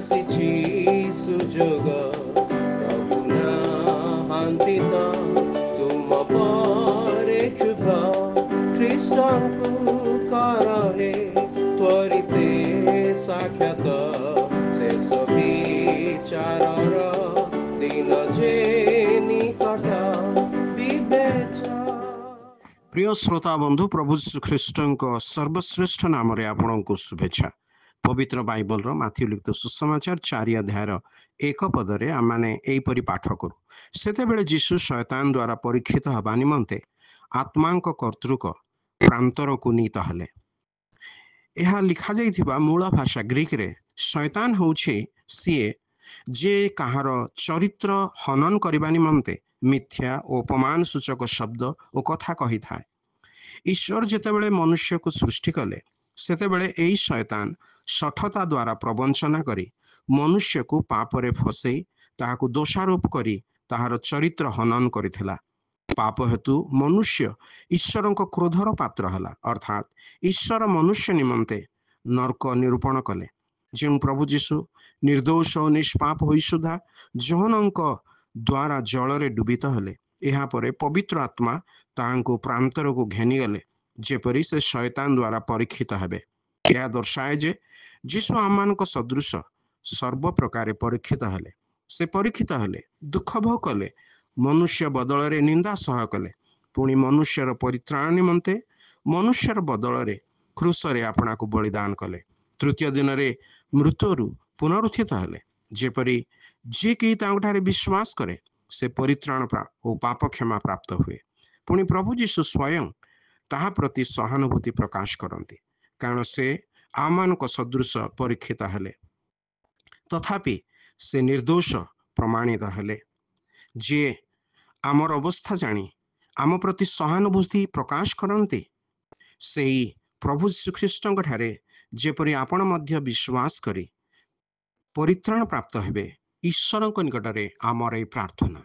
ଆସିଛି ସୁଯୋଗ ପ୍ରଭୁ ନାହାନ୍ତି ତ ତୁମ ପରେ କ୍ଷୁଧ ଖ୍ରୀଷ୍ଟଙ୍କୁ କର ହେ ତ୍ୱରିତେ ସାକ୍ଷାତ ଶେଷ ବିଚାରର ଦିନ ଯେ ନିକଟ ବିବେଚ। প্রিয় শ্রোতা বন্ধু, প্রভু খ্ରୀଷ୍ଟଙ୍କ ସର୍ବଶ୍ରେଷ୍ଠ ନାମରେ ଆପଣଙ୍କୁ ଶୁଭେଚ୍ଛା। ପବିତ୍ର ବାଇବଲର ମାଥ୍ୟୁ ଲିଖିତ ସୁସମାଚାର 4 ଅଧ୍ୟାୟର 1 ପଦରେ ଆମମାନେ ଏହିପରି ପାଠ କରୁ। ସେତେବେଳେ ଯୀଶୁ ଶୟତାନ ଦ୍ୱାରା ପରୀକ୍ଷିତ ହେବା ନିମନ୍ତେ ଆତ୍ମାଙ୍କ କର୍ତ୍ତୃକ ପ୍ରାନ୍ତରକୁ ନୀତ ହେଲେ। ଏହା ଲେଖାଯାଇଥିବା ମୂଳ ଭାଷା ଗ୍ରୀକରେ ଶୟତାନ ହେଉଛି ସିଏ ଯେ କାହାର ଚରିତ୍ର ହନନ କରିବା ନିମନ୍ତେ ମିଥ୍ୟା ଓ ଅପମାନ ସୂଚକ ଶବ୍ଦ ଓ କଥା କହିଥାଏ। ଈଶ୍ୱର ଯେତେବେଳେ ମନୁଷ୍ୟକୁ ସୃଷ୍ଟି କଲେ ସେତେବେଳେ ଏହି ଶୟତାନ ଶଠତା ଦ୍ୱାରା ପ୍ରବଞ୍ଚନା କରି ମନୁଷ୍ୟକୁ ପାପରେ ଫସେଇ ତାହାକୁ ଦୋଷାରୋପ କରି ତାହାର ଚରିତ୍ର ହନନ କରିଥିଲା। ପାପ ହେତୁ ମନୁଷ୍ୟ ଈଶ୍ୱରଙ୍କ କ୍ରୋଧର ପାତ୍ର ହେଲା, ଅର୍ଥାତ୍ ଈଶ୍ୱର ମନୁଷ୍ୟ ନିମନ୍ତେ ନର୍କ ନିରୂପଣ କଲେ। ଯେଉଁ ପ୍ରଭୁ ଯୀଶୁ ନିର୍ଦ୍ଦୋଷ ଓ ନିଷ୍ପାପ ହୋଇ ସୁଦ୍ଧା ଯୋହନଙ୍କ ଦ୍ୱାରା ଜଳରେ ଡୁବିତ ହେଲେ, ଏହାପରେ ପବିତ୍ର ଆତ୍ମା ତାହାଙ୍କୁ ପ୍ରାନ୍ତରକୁ ଘେନିଗଲେ ଯେପରି ସେ ଶୟତାନ ଦ୍ୱାରା ପରୀକ୍ଷିତ ହେବେ। ଏହା ଦର୍ଶାଏ ଯେ ଯୀଶୁ ଆମମାନଙ୍କ ସଦୃଶ ସର୍ବ ପ୍ରକାରେ ପରୀକ୍ଷିତ ହେଲେ। ସେ ପରୀକ୍ଷିତ ହେଲେ, ଦୁଃଖ ଭୋଗ କଲେ, ମନୁଷ୍ୟ ବଦଳରେ ନିନ୍ଦା ସହ କଲେ, ପୁଣି ମନୁଷ୍ୟର ପରିତ୍ରାଣ ନିମନ୍ତେ ମନୁଷ୍ୟର ବଦଳରେ କ୍ରୁଶରେ ଆପଣାକୁ ବଳିଦାନ କଲେ। ତୃତୀୟ ଦିନରେ ମୃତ୍ୟୁରୁ ପୁନରୁତ୍ଥିତ ହେଲେ, ଯେପରି ଯିଏ କେହି ତାଙ୍କଠାରେ ବିଶ୍ୱାସ କରେ ସେ ପରିତ୍ରାଣ ଓ ପାପ କ୍ଷମା ପ୍ରାପ୍ତ ହୁଏ। ପୁଣି ପ୍ରଭୁ ଯୀଶୁ ସ୍ୱୟଂ ତାହା ପ୍ରତି ସହାନୁଭୂତି ପ୍ରକାଶ କରନ୍ତି, କାରଣ ସେ ଆମମାନଙ୍କ ସଦୃଶ ପରୀକ୍ଷିତ ହେଲେ, ତଥାପି ସେ ନିର୍ଦ୍ଦୋଷ ପ୍ରମାଣିତ ହେଲେ। ଯିଏ ଆମର ଅବସ୍ଥା ଜାଣି ଆମ ପ୍ରତି ସହାନୁଭୂତି ପ୍ରକାଶ କରନ୍ତି, ସେହି ପ୍ରଭୁ ଶ୍ରୀଖ୍ରୀଷ୍ଟଙ୍କ ଠାରେ ଯେପରି ଆପଣ ମଧ୍ୟ ବିଶ୍ୱାସ କରି ପରିତ୍ରାଣ ପ୍ରାପ୍ତ ହେବେ, ଈଶ୍ୱରଙ୍କ ନିକଟରେ ଆମର ଏହି ପ୍ରାର୍ଥନା।